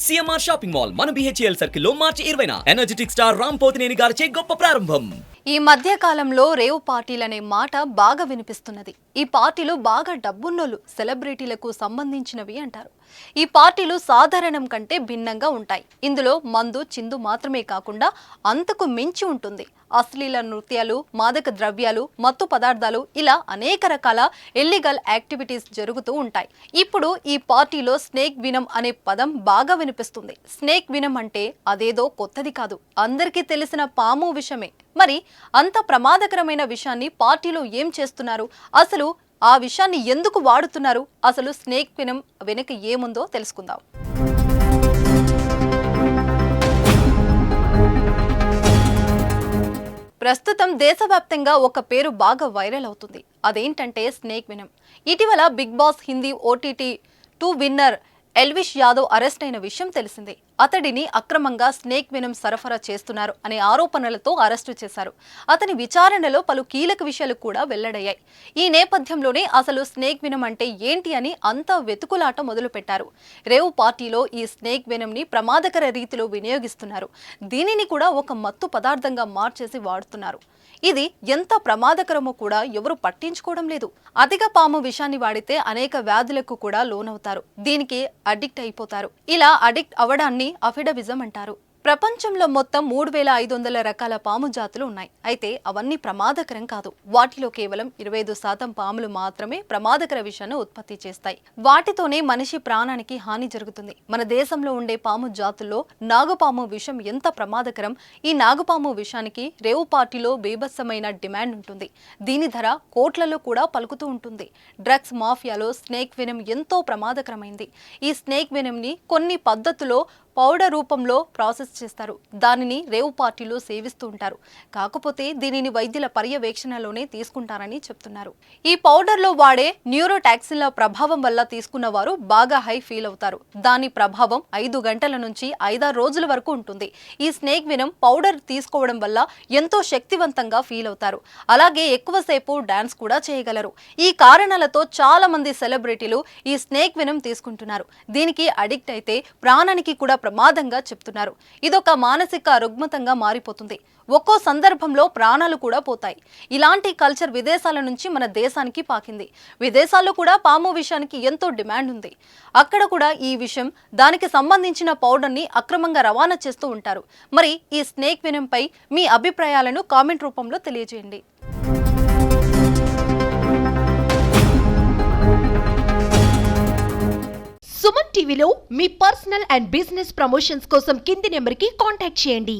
CMR shopping mall మన BHEL circle లో మార్చి 20న energetic star Ram Pothineni గారిచే గొప్ప ప్రారంభం. ఈ మధ్య కాలంలో రేవ్ పార్టీలనే మాట బాగా వినిపిస్తున్నది. ఈ పార్టీలు బాగా డబ్బున్నోళ్ళు, సెలబ్రిటీలకు సంబంధించినవి అంటారు. ఈ పార్టీలు సాధారణం కంటే భిన్నంగా ఉంటాయి. ఇందులో మందు, చిందు మాత్రమే కాకుండా అంతకు మించి ఉంటుంది. అశ్లీల నృత్యాలు, మాదక ద్రవ్యాలు, మత్తు పదార్థాలు, ఇలా అనేక రకాల ఇల్లీగల్ యాక్టివిటీస్ జరుగుతూ ఉంటాయి. ఇప్పుడు ఈ పార్టీలో స్నేక్ వినం అనే పదం బాగా వినిపిస్తుంది. స్నేక్ వినం అంటే అదేదో కొత్తది కాదు, అందరికీ తెలిసిన పాము విషమే. మరి అంత ప్రమాదకరమైన విషయాన్ని పార్టీలో ఏం చేస్తున్నారు? అసలు ఆ విషయాన్ని ఎందుకు వాడుతున్నారు? అసలు స్నేక్ వినం వెనుక ఏముందో తెలుసుకుందాం. ప్రస్తుతం దేశవ్యాప్తంగా ఒక పేరు బాగా వైరల్ అవుతుంది. అదేంటంటే స్నేక్ వినం. ఇటీవల Bigg Boss Hindi OTT 2 winner Elvish Yadav arrest అయిన విషయం తెలిసిందే. అతడిని అక్రమంగా స్నేక్ వినం సరఫరా చేస్తున్నారు అనే ఆరోపణలతో అరెస్టు చేశారు. అతని విచారణలో పలు కీలక విషయాలు కూడా వెల్లడయ్యాయి. ఈ నేపథ్యంలోనే అసలు స్నేక్ వినం అంటే ఏంటి అని అంతా వెతుకులాట మొదలుపెట్టారు. రేవ్ పార్టీలో ఈ స్నేక్ వినంని ప్రమాదకర రీతిలో వినియోగిస్తున్నారు. దీనిని కూడా ఒక మత్తు పదార్థంగా మార్చేసి వాడుతున్నారు. ఇది ఎంత ప్రమాదకరమో కూడా ఎవరు పట్టించుకోవడం లేదు. అధిక పాము విషాన్ని వాడితే అనేక వ్యాధులకు కూడా లోనవుతారు. దీనికి అడిక్ట్ అయిపోతారు. ఇలా అడిక్ట్ అవడాన్ని అఫిడవిజం అంటారు. ప్రపంచంలో మొత్తం 3500 రకాల పాము జాతులు ఉన్నాయి. అయితే అవన్నీ ప్రమాదకరం కాదు. వాటిలో కేవలం 25% పాములు మాత్రమే ప్రమాదకర విషాన్ని ఉత్పత్తి చేస్తాయి. వాటితోనే మనిషి ప్రాణానికి హాని జరుగుతుంది. మన దేశంలో ఉండే పాము జాతుల్లో నాగుపాము విషం ఎంత ప్రమాదకరం. ఈ నాగుపాము విషానికి రేవు పార్టీలో బీభత్సమైన డిమాండ్ ఉంటుంది. దీని ధర కోట్లలో కూడా పలుకుతూ ఉంటుంది. డ్రగ్స్ మాఫియాలో స్నేక్ వెనం ఎంతో ప్రమాదకరమైంది. ఈ స్నేక్ వెనంని కొన్ని పద్ధతుల్లో పౌడర్ రూపంలో ప్రాసెస్ చేస్తారు. దానిని రేవ్ పార్టీలో సేవిస్తూ ఉంటారు. కాకపోతే దీనిని వైద్యుల పర్యవేక్షణలోనే తీసుకుంటారని చెప్తున్నారు. ఈ పౌడర్లో వాడే న్యూరోటాక్సిన్ల ప్రభావం వల్ల తీసుకున్న వారు బాగా హై ఫీల్ అవుతారు. దాని ప్రభావం 5 గంటల నుంచి 5-6 రోజుల వరకు ఉంటుంది. ఈ స్నేక్ వెనం పౌడర్ తీసుకోవడం వల్ల ఎంతో శక్తివంతంగా ఫీల్ అవుతారు. అలాగే ఎక్కువసేపు డాన్స్ కూడా చేయగలరు. ఈ కారణాలతో చాలా మంది సెలబ్రిటీలు ఈ స్నేక్ వెనం తీసుకుంటున్నారు. దీనికి అడిక్ట్ అయితే ప్రాణానికి కూడా ప్రమాదంగా చెప్తున్నారు. ఇదొక మానసిక రుగ్మతంగా మారిపోతుంది. ఒక్కో సందర్భంలో ప్రాణాలు కూడా పోతాయి. ఇలాంటి కల్చర్ విదేశాల నుంచి మన దేశానికి పాకింది. విదేశాల్లో కూడా పాము విషయానికి ఎంతో డిమాండ్ ఉంది. అక్కడ కూడా ఈ విషయం, దానికి సంబంధించిన పౌడర్ని అక్రమంగా రవాణా చేస్తూ ఉంటారు. మరి ఈ స్నేక్ వెనంపై మీ అభిప్రాయాలను కామెంట్ రూపంలో తెలియజేయండి. సుమన్ టీవీలో మీ పర్సనల్ అండ్ బిజినెస్ ప్రమోషన్స్ కోసం కింది నెంబర్కి కాంటాక్ట్ చేయండి.